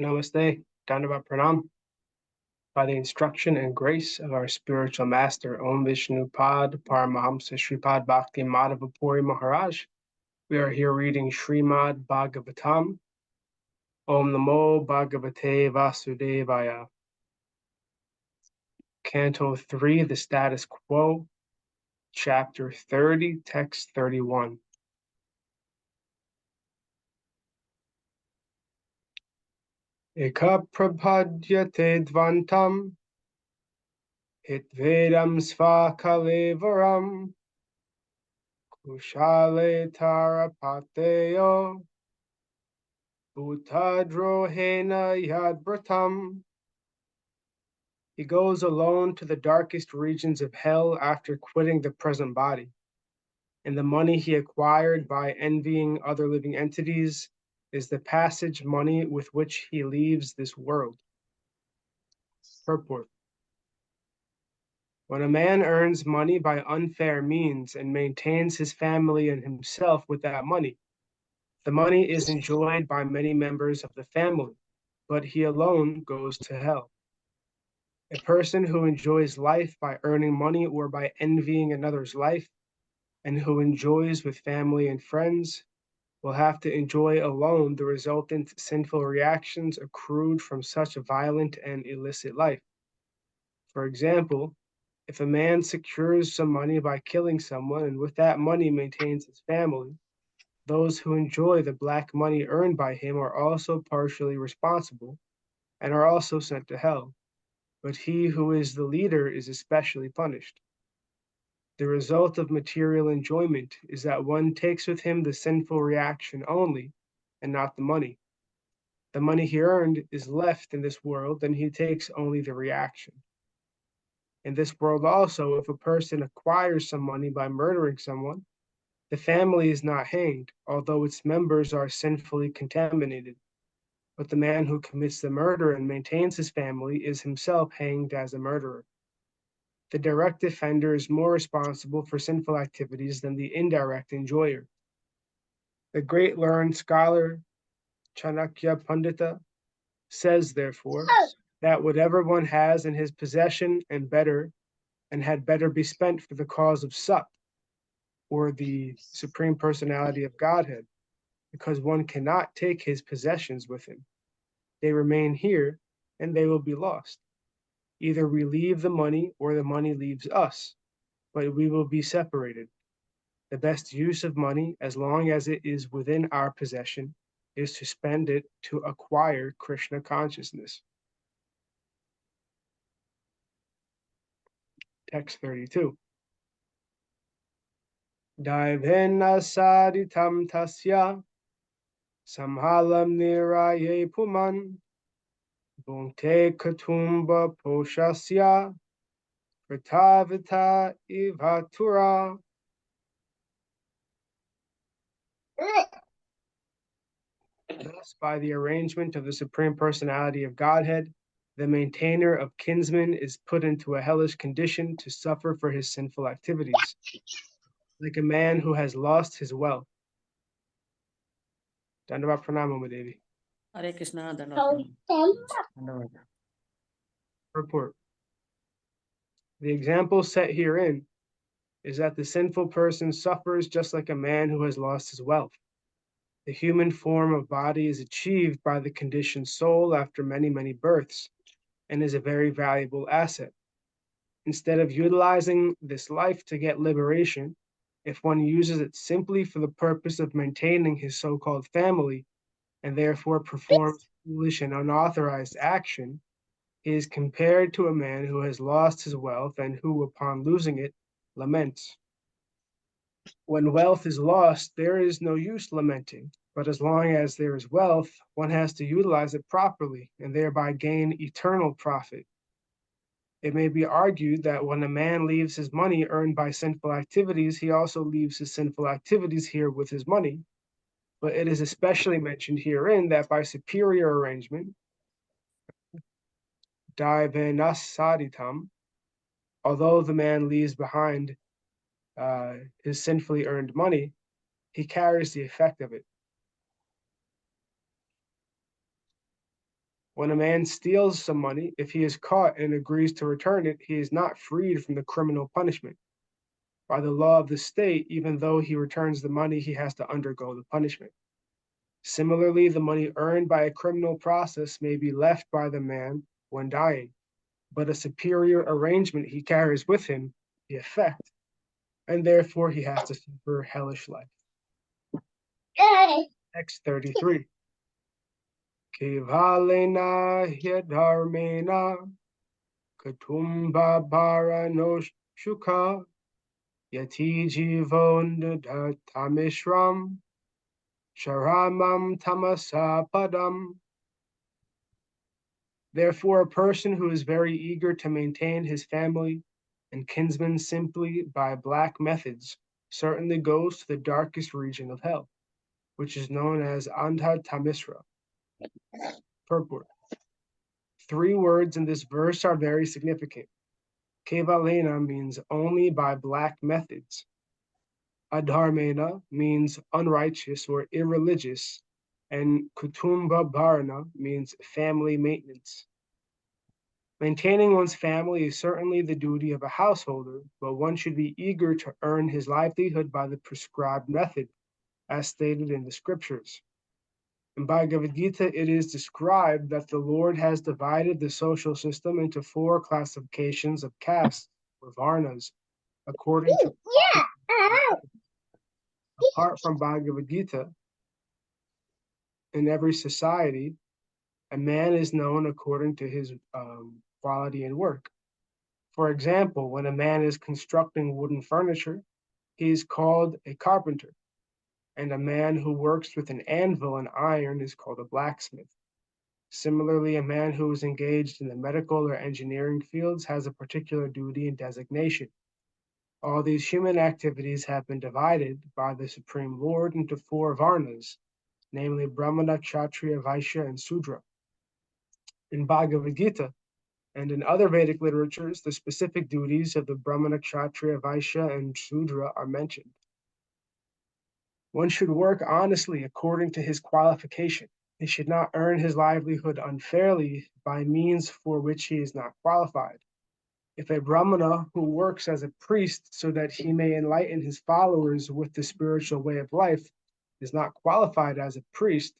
Namaste, Dandavat Pranam. By the instruction and grace of our spiritual master, Om Vishnu Pad Paramahamsa Sripad Bhakti Madhava Puri Maharaj, we are here reading Srimad Bhagavatam. Om Namo Bhagavate Vasudevaya. Canto 3, the Status Quo, Chapter 30, Text 31. Eka prapadyate dvantam hitvedam svakalevaram kushale tarapateyo bhutadrohena yadbratam. He goes alone to the darkest regions of hell after quitting the present body, and the money he acquired by envying other living entities is the passage money with which he leaves this world. Purport. When a man earns money by unfair means and maintains his family and himself with that money, the money is enjoyed by many members of the family, but he alone goes to hell. A person who enjoys life by earning money or by envying another's life, and who enjoys with family and friends, will have to enjoy alone the resultant sinful reactions accrued from such a violent and illicit life. For example, if a man secures some money by killing someone and with that money maintains his family, those who enjoy the black money earned by him are also partially responsible and are also sent to hell. But he who is the leader is especially punished. The result of material enjoyment is that one takes with him the sinful reaction only, and not the money. The money he earned is left in this world, and he takes only the reaction. In this world also, if a person acquires some money by murdering someone, the family is not hanged, although its members are sinfully contaminated. But the man who commits the murder and maintains his family is himself hanged as a murderer. The direct offender is more responsible for sinful activities than the indirect enjoyer. The great learned scholar Chanakya Pandita says, therefore, that whatever one has in his possession and had better be spent for the cause of Sat, or the Supreme Personality of Godhead, because one cannot take his possessions with him. They remain here, and they will be lost. Either we leave the money, or the money leaves us, but we will be separated. The best use of money, as long as it is within our possession, is to spend it to acquire Krishna consciousness. Text 32. Daivena saditam tasya samhalam niraye puman bhunte katumba poshasya pratavita ivatura. Thus, by the arrangement of the Supreme Personality of Godhead, the maintainer of kinsmen is put into a hellish condition to suffer for his sinful activities, like a man who has lost his wealth. Dandavat Pranam, Devi. Hare Krishna, Dandavat. Report. The example set herein is that the sinful person suffers just like a man who has lost his wealth. The human form of body is achieved by the conditioned soul after many, many births, and is a very valuable asset. Instead of utilizing this life to get liberation, if one uses it simply for the purpose of maintaining his so-called family, and therefore performs foolish and unauthorized action, he is compared to a man who has lost his wealth and who, upon losing it, laments. When wealth is lost, there is no use lamenting, but as long as there is wealth, one has to utilize it properly and thereby gain eternal profit. It may be argued that when a man leaves his money earned by sinful activities, he also leaves his sinful activities here with his money. But it is especially mentioned herein that by superior arrangement, Daivenasaditam, although the man leaves behind his sinfully earned money, he carries the effect of it. When a man steals some money, if he is caught and agrees to return it, he is not freed from the criminal punishment. By the law of the state, even though he returns the money, he has to undergo the punishment. Similarly, the money earned by a criminal process may be left by the man when dying, but a superior arrangement he carries with him the effect, and therefore he has to suffer hellish life. Text 33. Kevalena hyadharmena katumba bara no shuka yati jivon tamishram sharamam tamasa padam. Therefore, a person who is very eager to maintain his family and kinsmen simply by black methods certainly goes to the darkest region of hell, which is known as Andha Tamisra. Purport. 3 words in this verse are very significant. Kevalena means only by black methods. Adharmena means unrighteous or irreligious, and Kutumba Bharana means family maintenance. Maintaining one's family is certainly the duty of a householder, but one should be eager to earn his livelihood by the prescribed method, as stated in the scriptures. In Bhagavad Gita, it is described that the Lord has divided the social system into 4 classifications of castes, or varnas, according to. Apart from Bhagavad Gita, in every society, a man is known according to his quality and work. For example, when a man is constructing wooden furniture, he is called a carpenter, and a man who works with an anvil and iron is called a blacksmith. Similarly, a man who is engaged in the medical or engineering fields has a particular duty and designation. All these human activities have been divided by the Supreme Lord into 4 varnas, namely Brahmana, Kshatriya, Vaishya, and Sudra. In Bhagavad Gita and in other Vedic literatures, the specific duties of the Brahmana, Kshatriya, Vaishya, and Sudra are mentioned. One should work honestly according to his qualification. He should not earn his livelihood unfairly by means for which he is not qualified. If a Brahmana who works as a priest so that he may enlighten his followers with the spiritual way of life is not qualified as a priest,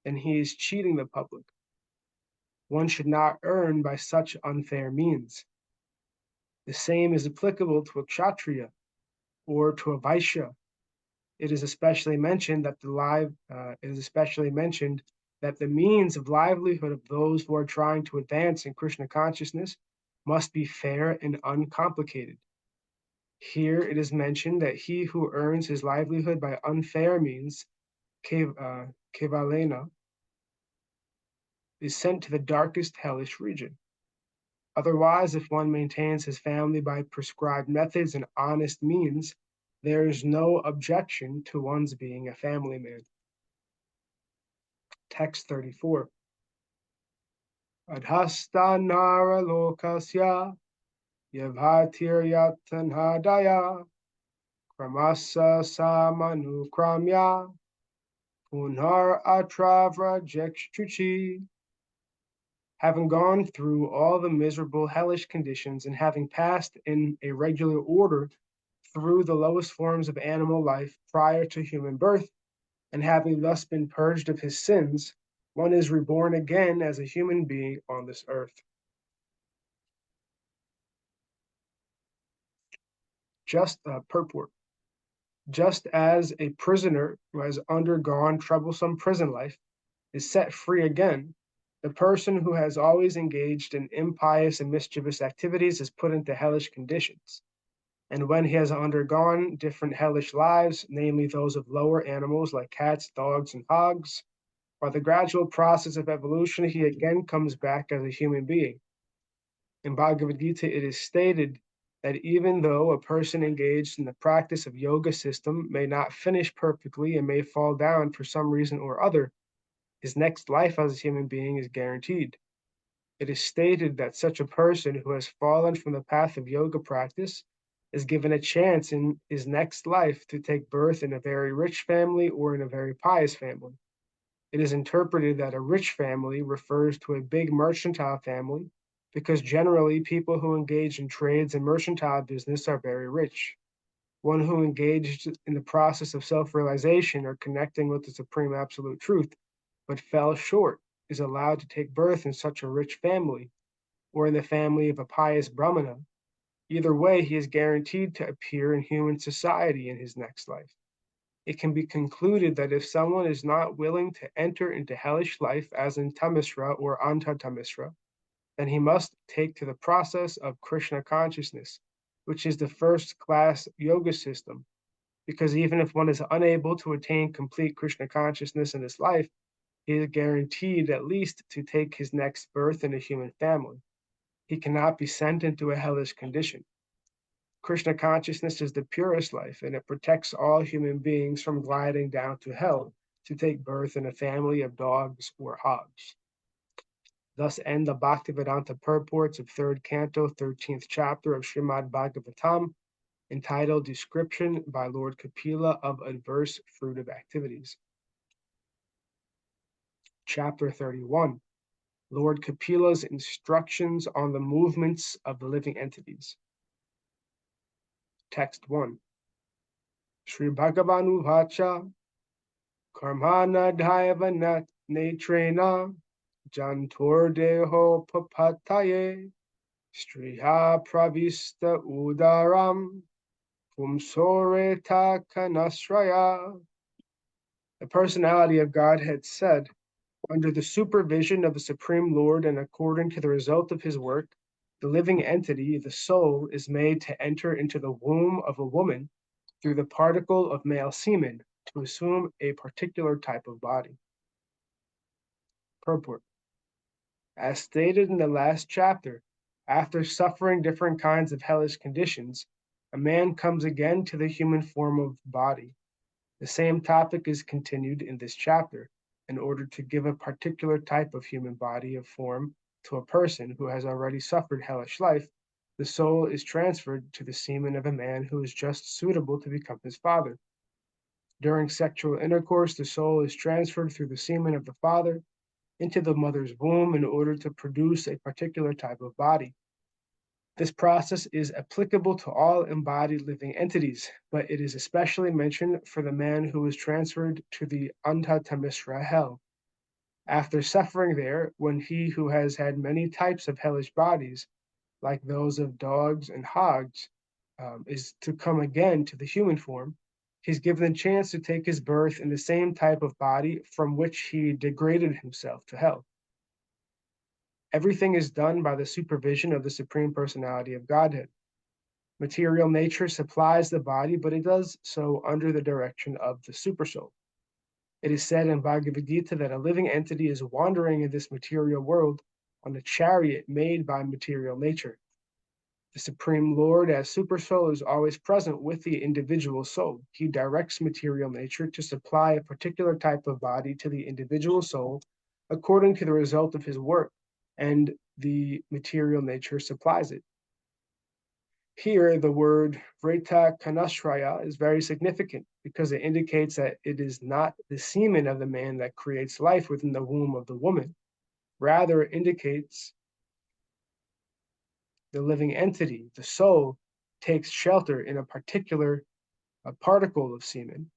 then he is cheating the public. One should not earn by such unfair means. The same is applicable to a Kshatriya or to a Vaishya. It is especially mentioned that the means of livelihood of those who are trying to advance in Krishna consciousness must be fair and uncomplicated. Here it is mentioned that he who earns his livelihood by unfair means, kevalena, is sent to the darkest hellish region. Otherwise, if one maintains his family by prescribed methods and honest means, there is no objection to one's being a family man. Text 34. Adhasta nara lokasya yavhatiryatanhadaya kramasa samanukramya punar atravrajekshuchi. Having gone through all the miserable hellish conditions and having passed in a regular order through the lowest forms of animal life prior to human birth, and having thus been purged of his sins, one is reborn again as a human being on this earth. Purport. Just as a prisoner who has undergone troublesome prison life is set free again, the person who has always engaged in impious and mischievous activities is put into hellish conditions. And when he has undergone different hellish lives, namely those of lower animals like cats, dogs, and hogs, by the gradual process of evolution, he again comes back as a human being. In Bhagavad Gita, it is stated that even though a person engaged in the practice of yoga system may not finish perfectly and may fall down for some reason or other, his next life as a human being is guaranteed. It is stated that such a person who has fallen from the path of yoga practice is given a chance in his next life to take birth in a very rich family or in a very pious family. It is interpreted that a rich family refers to a big mercantile family because generally people who engage in trades and mercantile business are very rich. One who engaged in the process of self-realization or connecting with the supreme absolute truth, but fell short, is allowed to take birth in such a rich family, or in the family of a pious Brahmana. Either way, he is guaranteed to appear in human society in his next life. It can be concluded that if someone is not willing to enter into hellish life as in Tamisra or Anta Tamisra, then he must take to the process of Krishna consciousness, which is the first class yoga system, because even if one is unable to attain complete Krishna consciousness in this life, he is guaranteed at least to take his next birth in a human family. He cannot be sent into a hellish condition. Krishna consciousness is the purest life, and it protects all human beings from gliding down to hell to take birth in a family of dogs or hogs. Thus end the Bhaktivedanta purports of 3rd Canto, 13th chapter of Srimad Bhagavatam, entitled Description by Lord Kapila of Adverse Fruitive Activities. Chapter 31, Lord Kapila's Instructions on the Movements of the Living Entities. Text 1. Sri Bhagavanu Vacha Karmana Dhaiva Netrena Jantor Deho Papataye Striha Pravista Udaram Pumsoreta Kanasraya. The personality of Godhead said, under the supervision of the Supreme Lord and according to the result of his work, the living entity, the soul, is made to enter into the womb of a woman through the particle of male semen to assume a particular type of body. Purport. As stated in the last chapter, after suffering different kinds of hellish conditions, a man comes again to the human form of body. The same topic is continued in this chapter in order to give a particular type of human body of form to a person who has already suffered hellish life. The soul is transferred to the semen of a man who is just suitable to become his father. During sexual intercourse, the soul is transferred through the semen of the father into the mother's womb in order to produce a particular type of body. This process is applicable to all embodied living entities, but it is especially mentioned for the man who is transferred to the Anta Tamisra hell. After suffering there, when he who has had many types of hellish bodies, like those of dogs and hogs, is to come again to the human form, he's given the chance to take his birth in the same type of body from which he degraded himself to hell. Everything is done by the supervision of the Supreme Personality of Godhead. Material nature supplies the body, but it does so under the direction of the Supersoul. It is said in Bhagavad Gita that a living entity is wandering in this material world on a chariot made by material nature. The Supreme Lord, as Supersoul, is always present with the individual soul. He directs material nature to supply a particular type of body to the individual soul according to the result of his work, and the material nature supplies it. Here, the word Vreta Kanasraya is very significant because it indicates that it is not the semen of the man that creates life within the womb of the woman. Rather, it indicates the living entity, the soul, takes shelter in a particular particle of semen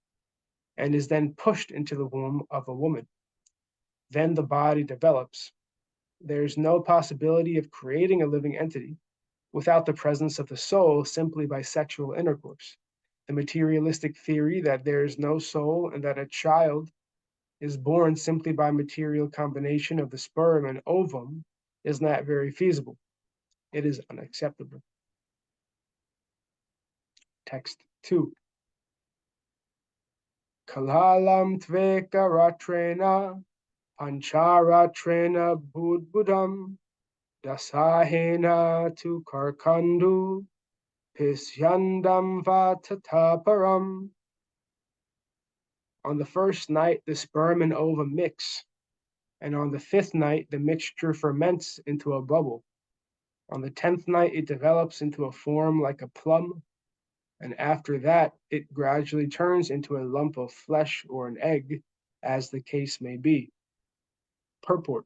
and is then pushed into the womb of a woman. Then the body develops. There's no possibility of creating a living entity without the presence of the soul simply by sexual intercourse. The materialistic theory that there is no soul and that a child is born simply by material combination of the sperm and ovum is not very feasible. It is unacceptable. Text 2. Kalalam tveka ratrena pancharatrena budbudam dasahena tu karkandu pisyandam vatataparam. On the first night, the sperm and ovum mix, and on the 5th night, the mixture ferments into a bubble. On the 10th night, it develops into a form like a plum, and after that, it gradually turns into a lump of flesh or an egg, as the case may be. Purport.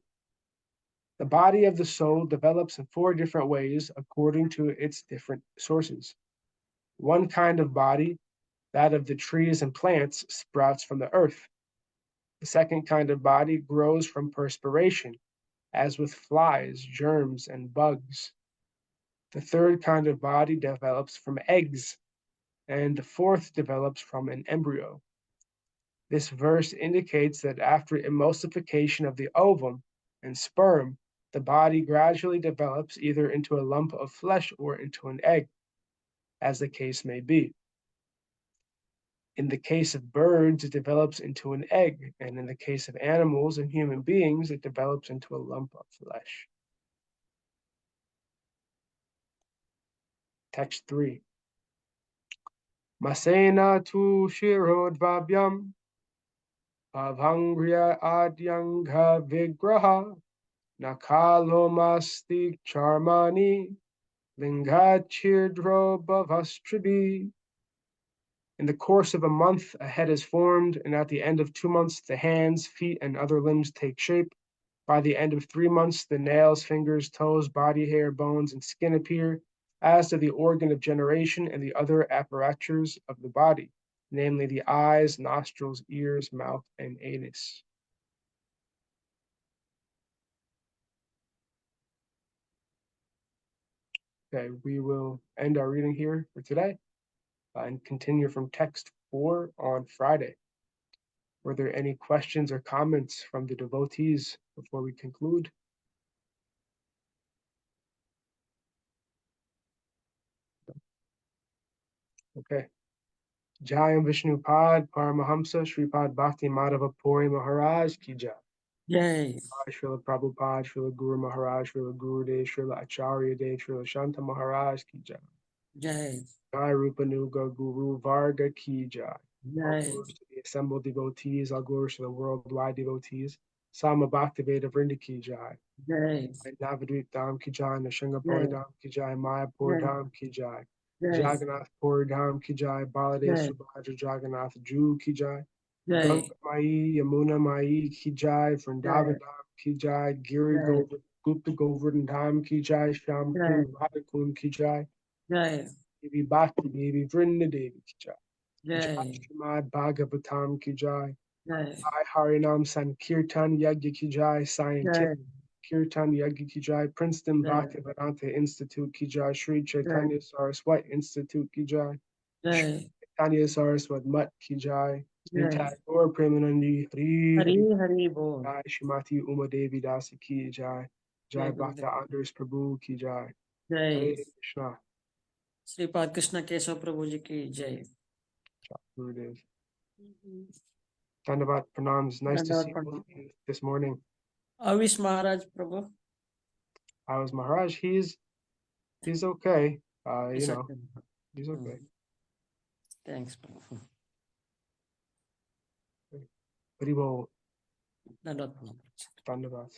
The body of the soul develops in 4 different ways according to its different sources. One kind of body, that of the trees and plants, sprouts from the earth. The second kind of body grows from perspiration, as with flies, germs, and bugs. The third kind of body develops from eggs, and the fourth develops from an embryo. This verse indicates that after emulsification of the ovum and sperm, the body gradually develops either into a lump of flesh or into an egg, as the case may be. In the case of birds, it develops into an egg, and in the case of animals and human beings, it develops into a lump of flesh. Text 3. Masena tu shirodvabyam avangriya adyanga vigraha nakalomasti charmani lingachidro bhavastribi. In the course of a month, a head is formed, and at the end of 2 months, the hands, feet, and other limbs take shape. By the end of 3 months, the nails, fingers, toes, body hair, bones, and skin appear, as do the organ of generation and the other apparatures of the body, namely the eyes, nostrils, ears, mouth, and anus. Okay, we will end our reading here for today and continue from text 4 on Friday. Were there any questions or comments from the devotees before we conclude? Okay. Jayam Vishnupad Paramahamsa Sripad Bhakti Madhava Puri Maharaj Ki Jai. Jai. Srila Prabhupada, Srila Guru Maharaj, Srila Gurudev, Srila Acharya Dev, Srila Shanta Maharaj Ki Jai. Jai. Jai Rupanuga Guru Varga Ki Jai. All Jai. glories to the assembled devotees, all glories to the worldwide devotees. Sama Bhaktiveda Vrinda Ki Jai. Jai. Navadvip Dham Ki Jai, Nashangapuri Dham Ki Jai, Mayapur Jai. Dham Ki Jai. Jai. Jagannath Puri Dham Ki Jai, Baladev Jai. Subhadra Jagannath Ju Ki Jai. Jai. Ganga Mai, Yamuna Mai Ki Jai, Vrindavan Dham Ki Jai, Giri Jai. Govardhan, Gupta Govardhan Dham Ki Jai, Sham Jai. Kund, Radha Kund Ki Jai, Jai. Devi Bhakti Devi Vrinda Devi Ki Jai. Jai Jai. Srimad Bhagavatam Ki Jai. Jai. Jai Harinam Sankirtan Yagya Ki Jai, Scientific Jai. Kirtan Yagya Ki Jai, Princeton Jai. Bhaktivedanta Institute Ki Jai, Sri Jai. Chaitanya Saraswat Institute Ki Jai, Sri Jai. Chaitanya Saraswat Mutt Ki Jai, Sri Jai. Tagore Premanandi Hari Hari Hari Hari Bol. Jai, Shrimati Uma Devi Dasi Ki Jai, Jai Jai Bhakta Gurudev. Anders Prabhu Ki Jai, Jai. Hare Krishna, Sripad Krishna Keshav Prabhu ji ki jai. Gurudev. Dandavat Pranams, nice to see Dandavat you Pranam. this morning. Avish Maharaj Prabhu. How is Maharaj? He's okay. It's You know, okay. he's okay. Thanks, Prabhu. Haribol, Dandavat Pranam. Dandavat.